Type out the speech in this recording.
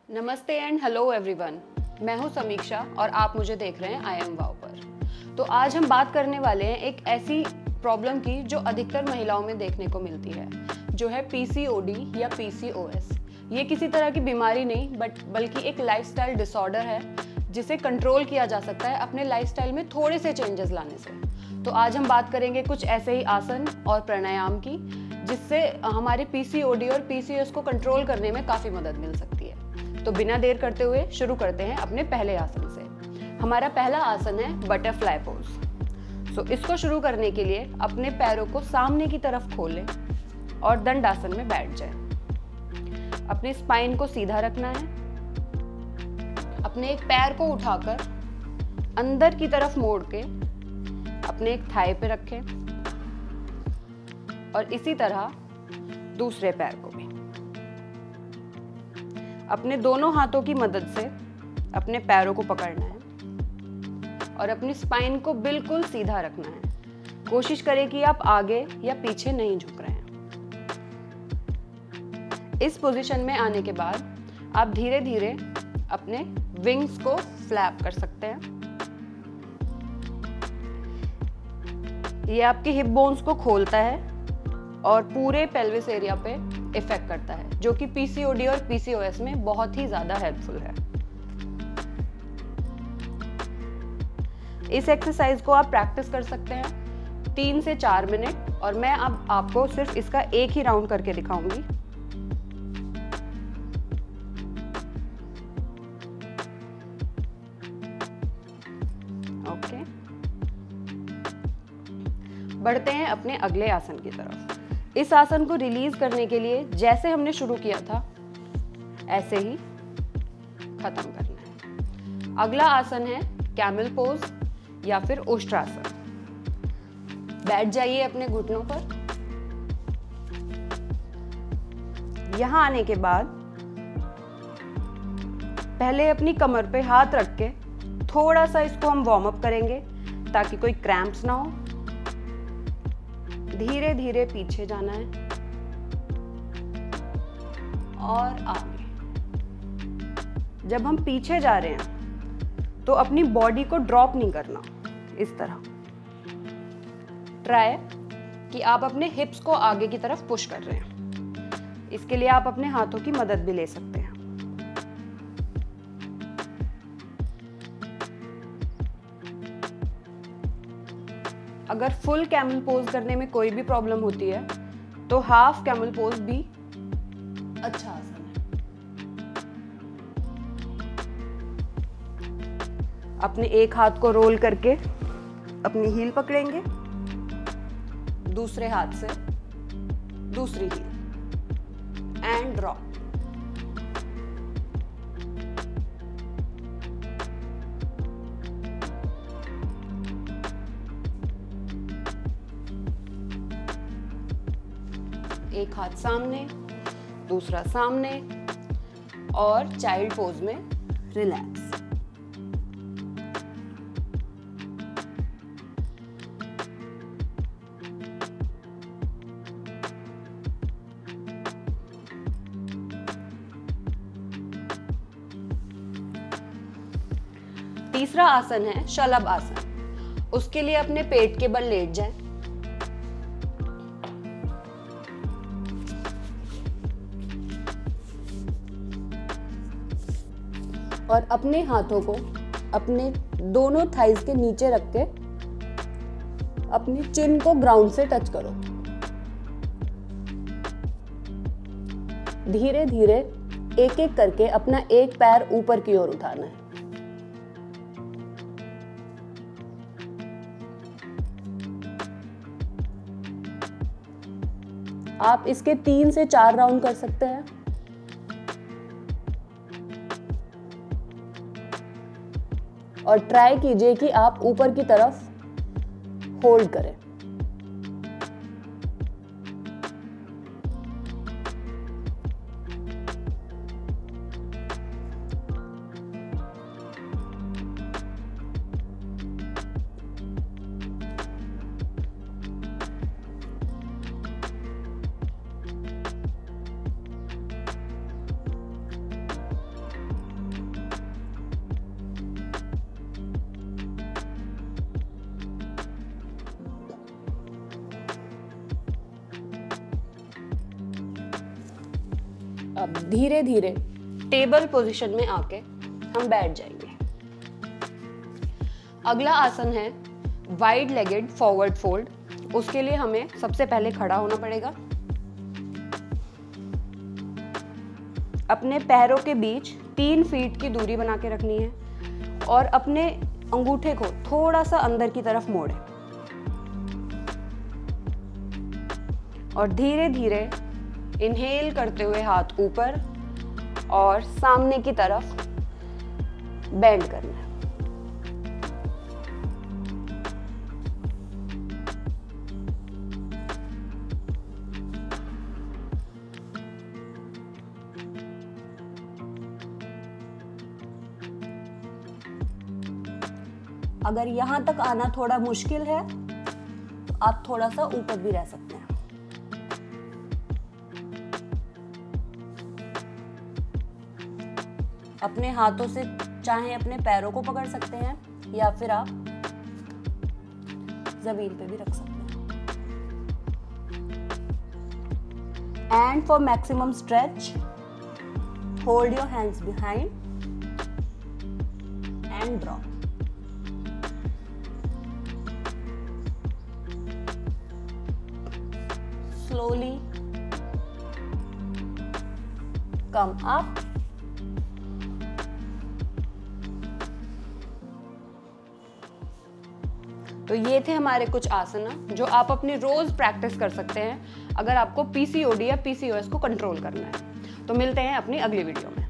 नमस्ते and hello everyone. मैं हूं समीक्षा और आप मुझे देख रहे हैं आई एम वाव पर। तो आज हम बात करने वाले हैं एक ऐसी प्रॉब्लम की जो अधिकतर महिलाओं में देखने को मिलती है, जो है पीसीओडी या पीसीओएस। ये किसी तरह की बीमारी नहीं बल्कि एक लाइफस्टाइल डिसऑर्डर है जिसे कंट्रोल किया जा सकता है अपने लाइफस्टाइल में थोड़े से चेंजेस लाने से। तो आज हम बात करेंगे कुछ ऐसे ही आसन और प्राणायाम की जिससे हमारे पीसीओडी और पीसीओएस को कंट्रोल करने में काफ़ी मदद मिल सकती है। तो बिना देर करते हुए शुरू करते हैं अपने पहले आसन से। हमारा पहला आसन है बटरफ्लाई पोज। तो इसको शुरू करने के लिए अपने पैरों को सामने की तरफ खोलें और दंडासन में बैठ जाएं। अपने स्पाइन को सीधा रखना है। अपने एक पैर को उठाकर अंदर की तरफ मोड़ के अपने एक थाई पे रखें और इसी तरह दूसरे पैर को भी। अपने दोनों हाथों की मदद से अपने पैरों को पकड़ना है और अपनी स्पाइन को बिल्कुल सीधा रखना है। कोशिश करें कि आप आगे या पीछे नहीं झुक रहे हैं। इस पोजीशन में आने के बाद आप धीरे धीरे अपने विंग्स को फ्लैप कर सकते हैं। ये आपके हिप बोन्स को खोलता है और पूरे पेल्विस एरिया पे इफेक्ट करता है, जो कि पीसीओडी और पीसीओएस में बहुत ही ज्यादा हेल्पफुल है। इस एक्सरसाइज को आप प्रैक्टिस कर सकते हैं 3 से 4 मिनट, और मैं अब आपको सिर्फ इसका एक ही राउंड करके दिखाऊंगी। ओके, बढ़ते हैं अपने अगले आसन की तरफ। इस आसन को रिलीज करने के लिए जैसे हमने शुरू किया था ऐसे ही खत्म करना है। अगला आसन है कैमल पोज या फिर उष्ट्रासन। बैठ जाइए अपने घुटनों पर। यहां आने के बाद पहले अपनी कमर पे हाथ रख के थोड़ा सा इसको हम वार्म अप करेंगे ताकि कोई क्रैम्प्स ना हो। धीरे धीरे पीछे जाना है और आगे। जब हम पीछे जा रहे हैं तो अपनी बॉडी को ड्रॉप नहीं करना। इस तरह ट्राई कि आप अपने हिप्स को आगे की तरफ पुश कर रहे हैं। इसके लिए आप अपने हाथों की मदद भी ले सकते हैं। अगर फुल कैमल पोज करने में कोई भी प्रॉब्लम होती है तो हाफ कैमल पोज भी अच्छा आसन है। अपने एक हाथ को रोल करके अपनी हील पकड़ेंगे, दूसरे हाथ से दूसरी हील एंड ड्रॉप। एक हाथ सामने, दूसरा सामने और चाइल्ड पोज में रिलैक्स। तीसरा आसन है शलभ आसन। उसके लिए अपने पेट के बल लेट जाएं। और अपने हाथों को अपने दोनों थाइज के नीचे रख के अपनी चिन को ग्राउंड से टच करो। धीरे धीरे एक एक करके अपना एक पैर ऊपर की ओर उठाना है। आप इसके 3 से 4 राउंड कर सकते हैं। और ट्राई कीजिए कि आप ऊपर की तरफ होल्ड करें। अब धीरे धीरे टेबल पोजीशन में आके हम बैठ जाएंगे। अगला आसन है वाइड लेगेड फॉरवर्ड फोल्ड। उसके लिए हमें सबसे पहले खड़ा होना पड़ेगा। अपने पैरों के बीच 3 फीट की दूरी बना के रखनी है और अपने अंगूठे को थोड़ा सा अंदर की तरफ मोड़ें और धीरे धीरे इनहेल करते हुए हाथ ऊपर और सामने की तरफ बेंड करना है। अगर यहां तक आना थोड़ा मुश्किल है तो आप थोड़ा सा ऊपर भी रह सकते हैं। अपने हाथों से चाहे अपने पैरों को पकड़ सकते हैं या फिर आप जमीन पे भी रख सकते हैं। And for maximum stretch hold your hands behind and drop. Slowly come up. तो ये थे हमारे कुछ आसन जो आप अपनी रोज प्रैक्टिस कर सकते हैं अगर आपको पीसीओडी या पीसीओएस को कंट्रोल करना है। तो मिलते हैं अपनी अगली वीडियो में।